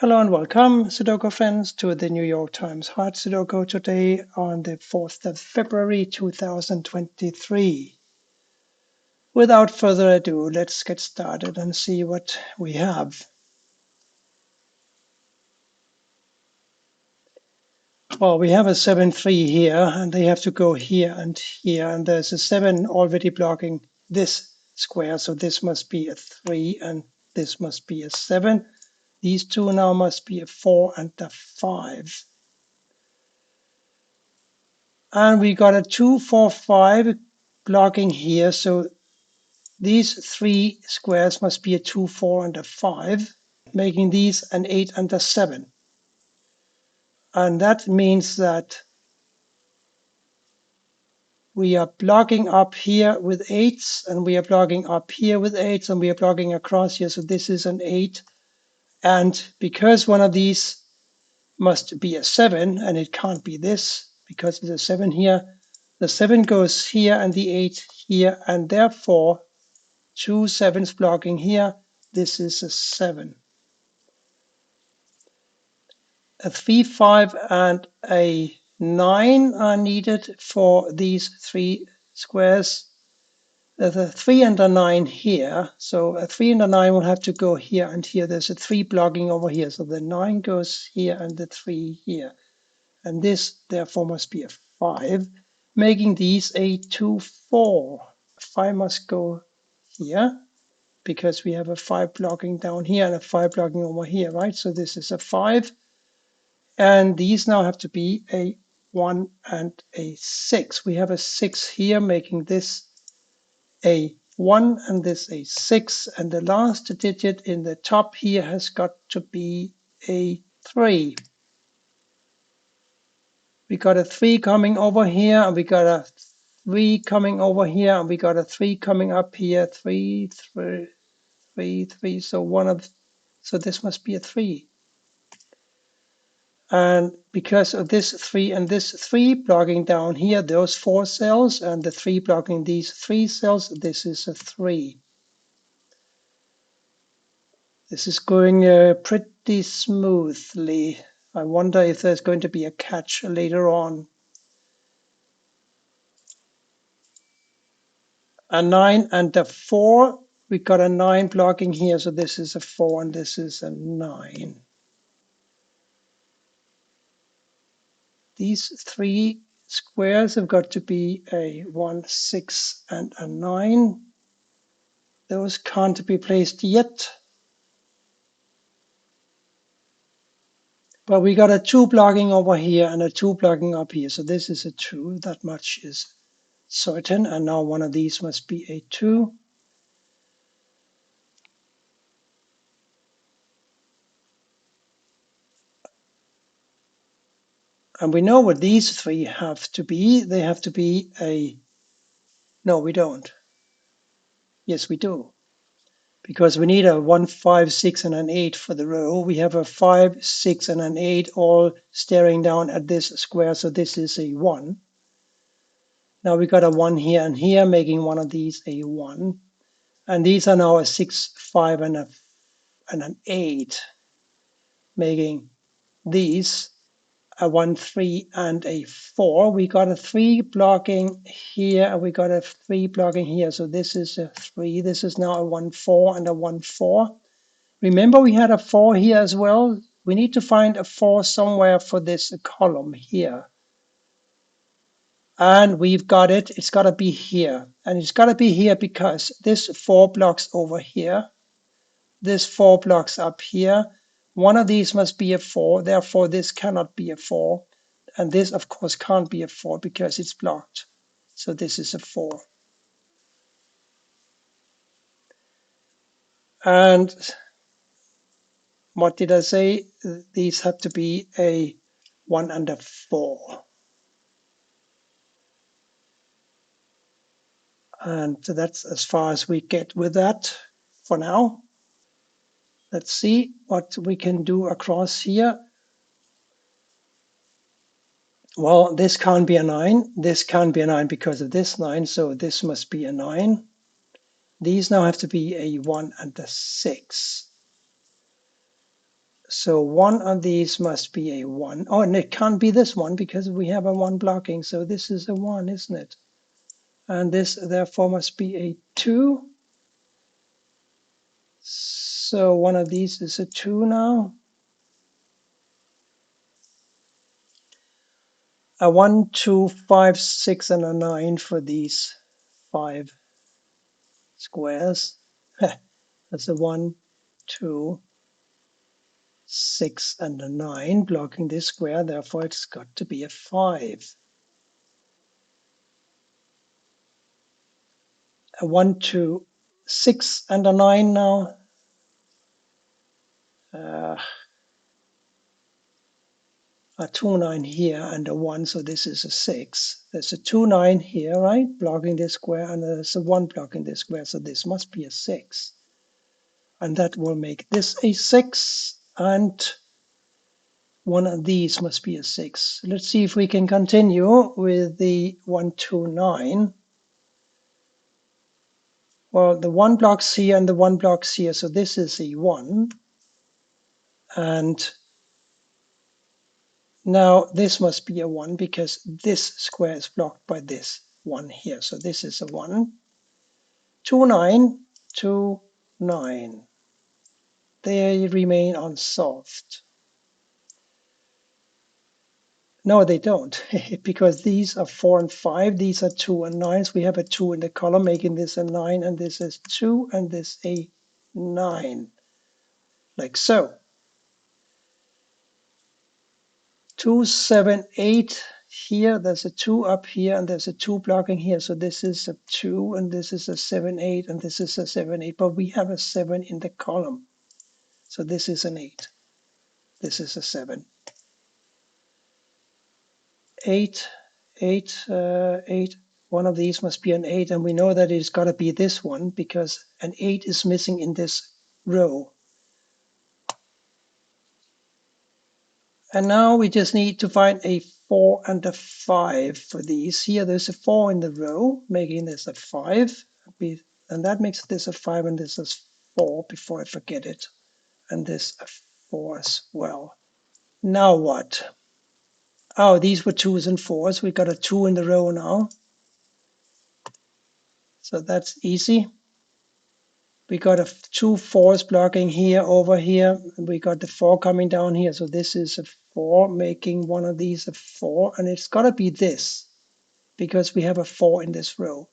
Hello and welcome, Sudoku friends, to the New York Times Hard Sudoku today on the 4th of February 2023. Without further ado, let's get started and see what we have. Well, we have a 7-3 here, and they have to go here, and there's a 7 already blocking this square, so this must be a 3, and this must be a 7. These two now must be a 4 and a 5. And we got a 2, 4, 5 blocking here. So these three squares must be a 2, 4, and a 5, making these an 8 and a 7. And that means that we are blocking up here with 8s, and we are blocking up here with 8s, and we are blocking across here. So this is an 8. And because one of these must be a 7, and it can't be this because it's a 7 here, the 7 goes here and the 8 here, and therefore 2 7s blocking here. This is a 7. A 3, 5, and a 9 are needed for these three squares. There's a 3 and a 9 here. So a 3 and a 9 will have to go here and here. There's a 3 blocking over here. So the 9 goes here and the 3 here. And this, therefore, must be a 5, making these a 2, 4. 5 must go here, because we have a 5 blocking down here and a 5 blocking over here, right? So this is a 5. And these now have to be a 1 and a 6. We have a 6 here, making this a 1 and this a 6. And the last digit in the top here has got to be a 3. We got a 3 coming over here, and we got a 3 coming over here, and we got a 3 coming up here. 3, 3, 3, 3. So this must be a 3. And because of this 3 and this 3 blocking down here, those 4 cells, and the 3 blocking these 3 cells, this is a 3. This is going pretty smoothly. I wonder if there's going to be a catch later on. A 9 and a 4. We got a 9 blocking here, so this is a 4 and this is a 9. These three squares have got to be a 1, 6, and a 9. Those can't be placed yet. But we got a 2 blocking over here and a 2 blocking up here. So this is a 2. That much is certain. And now one of these must be a 2. And we know what these three have to be. They have to be a... No, we don't. Yes, we do. Because we need a 1, 5, 6, and an 8 for the row. We have a 5, 6, and an 8 all staring down at this square. So this is a 1. Now we got a 1 here and here, making one of these a 1. And these are now a 6, 5, and an 8, making these a 1, 3, and a 4. We got a 3 blocking here, and we got a 3 blocking here. So this is a 3. This is now a 1, 4, and a 1, 4. Remember, we had a 4 here as well. We need to find a 4 somewhere for this column here. And we've got it. It's got to be here. And it's got to be here because this 4 blocks over here. This 4 blocks up here. One of these must be a 4. Therefore, this cannot be a 4. And this, of course, can't be a 4 because it's blocked. So this is a 4. And what did I say? These have to be a 1 and a 4. And that's as far as we get with that for now. Let's see what we can do across here. Well, this can't be a 9. This can't be a 9 because of this 9. So this must be a 9. These now have to be a 1 and a 6. So one of these must be a 1. Oh, and it can't be this one because we have a 1 blocking. So this is a 1, isn't it? And this therefore must be a 2. So one of these is a 2 now. A 1, 2, 5, 6, and a 9 for these 5 squares. That's a 1, 2, 6, and a 9 blocking this square. Therefore, it's got to be a 5. A 1, 2, 6, and a 9 now. A 2, 9 here and a 1, so this is a 6. There's a 2, 9 here, right? Blocking this square, and there's a 1 blocking this square, so this must be a 6. And that will make this a 6, and one of these must be a 6. Let's see if we can continue with the 1, 2, 9. Well, the 1 blocks here and the 1 blocks here, so this is a 1. And now this must be a 1 because this square is blocked by this 1 here. So this is a 1. 2, 9, 2, 9. They remain unsolved. No, they don't, because these are 4 and 5. These are 2 and 9s. We have a 2 in the column, making this a 9, and this is 2, and this a 9, like so. 2, 7, 8 here. There's a 2 up here, and there's a 2 blocking here. So this is a 2, and this is a 7, 8, and this is a 7, 8. But we have a 7 in the column. So this is an 8. This is a 7. 8, 8, 8. One of these must be an 8, and we know that it's got to be this one because an 8 is missing in this row. And now we just need to find a 4 and a 5 for these. Here there's a 4 in the row, making this a 5. And that makes this a 5, and this is 4 before I forget it. And this a 4 as well. Now what? Oh, these were 2s and 4s. We got a 2 in the row now. So that's easy. We got a 2 4s blocking here, over here. And we got the 4 coming down here. So this is a 4, making one of these a 4. And it's got to be this, because we have a 4 in this row.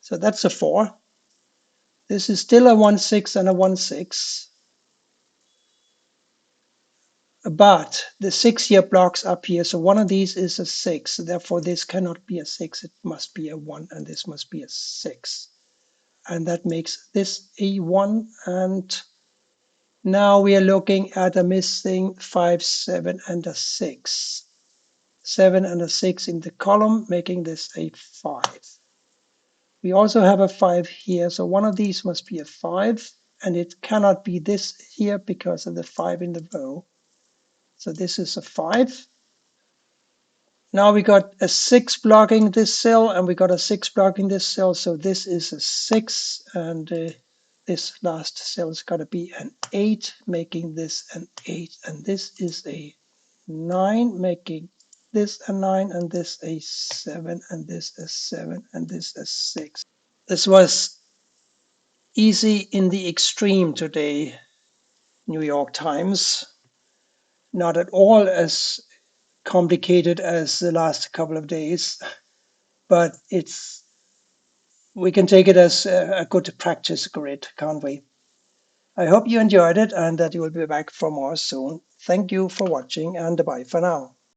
So that's a 4. This is still a 1, 6 and a 1, 6. But the 6 here blocks up here. So one of these is a 6. Therefore, this cannot be a 6. It must be a 1, and this must be a 6. And that makes this a 1. And now we are looking at a missing 5, 7, and a 6. 7 and a 6 in the column, making this a 5. We also have a 5 here, so one of these must be a 5, and it cannot be this here because of the 5 in the row. So this is a 5. Now we got a 6 blocking this cell, and we got a 6 blocking this cell, so this is a 6, and this last cell is got to be an 8, making this an 8, and this is a 9, making this a 9, and this a 7, and this a 7, and this a 6. This was easy in the extreme today, New York Times. Not at all as complicated as the last couple of days, but we can take it as a good practice grid, can't we? I hope you enjoyed it and that you will be back for more soon. Thank you for watching, and bye for now.